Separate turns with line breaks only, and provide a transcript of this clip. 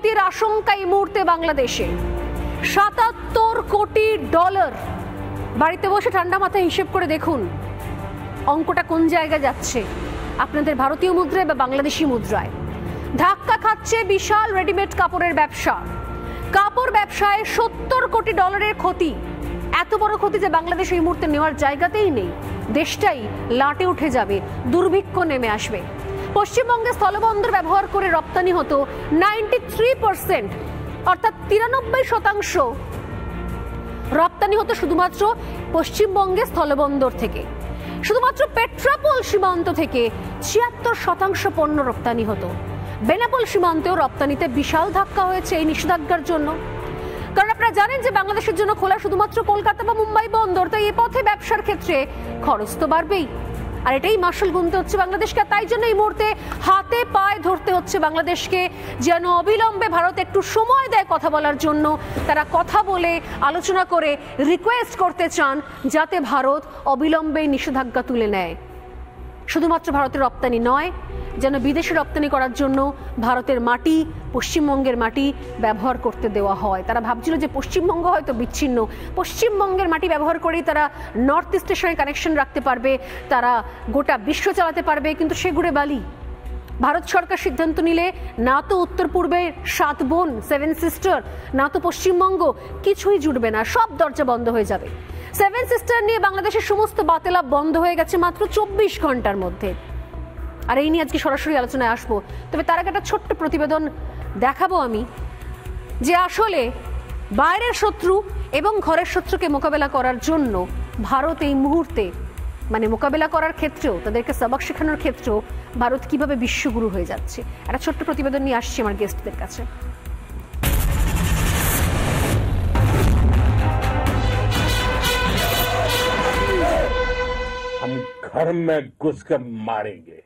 ক্ষতির আশঙ্কা এই মুহূর্তে বাংলাদেশে। ৭৭ কোটি ডলার। বাড়িতে বসে ঠান্ডা মাথায় হিসেব করে দেখুন অঙ্কটা কোন জায়গায় যাচ্ছে, আপনাদের ভারতীয় মুদ্রায় বা বাংলাদেশি মুদ্রায়। ধাক্কা খাচ্ছে বিশাল রেডিমেড কাপড়ের ব্যবসা। কাপড় ব্যবসায় ৭০ কোটি ডলারের ক্ষতি। এত বড় ক্ষতি যে বাংলাদেশ এই মুহূর্তে নেওয়ার জায়গাতেই নেই। দেশটাই লাটে উঠে যাবে, দুর্ভিক্ষ নেমে আসবে। পশ্চিমবঙ্গে স্থলবন্দর ব্যবহার করে রপ্তানি হতো 93%, অর্থাৎ 93% রপ্তানি হতো শুধুমাত্র পশ্চিমবঙ্গে স্থলবন্দর থেকে। শুধুমাত্র পেট্রাপোল সীমান্ত থেকে ৭৬% পণ্য রপ্তানি হতো। বেনাপোল সীমান্তেও রপ্তানিতে বিশাল ধাক্কা হয়েছে এই নিষেধাজ্ঞার জন্য। কারণ আপনারা জানেন যে বাংলাদেশের জন্য খোলা শুধুমাত্র কলকাতা বা মুম্বাই বন্দর, তাই এ পথে ব্যবসার ক্ষেত্রে খরচ তো বাড়বেই। আর এটাই মাসুল গুনতে হচ্ছে বাংলাদেশকে। তাই জন্য এই মুহূর্তে হাতে পায়ে ধরতে হচ্ছে বাংলাদেশকে, যেন অবিলম্বে ভারত একটু সময় দেয় কথা বলার জন্য। তারা কথা বলে আলোচনা করে রিকোয়েস্ট করতে চান যাতে ভারত অবিলম্বে নিষেধাজ্ঞা তুলে নেয়। শুধুমাত্র ভারতের রপ্তানি নয়, যেন বিদেশে রপ্তানি করার জন্য ভারতের মাটি, পশ্চিমবঙ্গের মাটি ব্যবহার করতে দেওয়া হয়। তারা ভাবছিল যে পশ্চিমবঙ্গ হয়তো বিচ্ছিন্ন, পশ্চিমবঙ্গের মাটি ব্যবহার করেই তারা নর্থ ইস্টের সঙ্গে কানেকশন রাখতে পারবে, তারা গোটা বিশ্ব চালাতে পারবে, কিন্তু সে গুড়ে বালি। ভারত সরকার সিদ্ধান্ত নিলে না তো উত্তর পূর্বের 7 বোন 7 সিস্টার, না তো পশ্চিমবঙ্গ, কিছুই জুটবে না, সব দরজা বন্ধ হয়ে যাবে। 7 সিস্টার নিয়ে বাংলাদেশের সমস্ত বাতেলাপ বন্ধ হয়ে গেছে মাত্র 24 ঘন্টার মধ্যে। আর এই নিয়ে আজকে সরাসরি আলোচনায় আসবো। তবে তার আগে একটা ছোট্ট প্রতিবেদন দেখাবো আমি, যে আসলে বাইরের শত্রু এবং ঘরের শত্রুকে মোকাবেলা করার জন্য ভারত এই মুহূর্তে, মানে মোকাবেলা করার ক্ষেত্রেও, তাদেরকে সবক শেখানোর ক্ষেত্রেও ভারত কিভাবে বিশ্বগুরু হয়ে যাচ্ছে। একটা ছোট্ট প্রতিবেদন নিয়ে আসছি আমার গেস্টদের কাছে।
हम घर में घुसकर मारेंगे।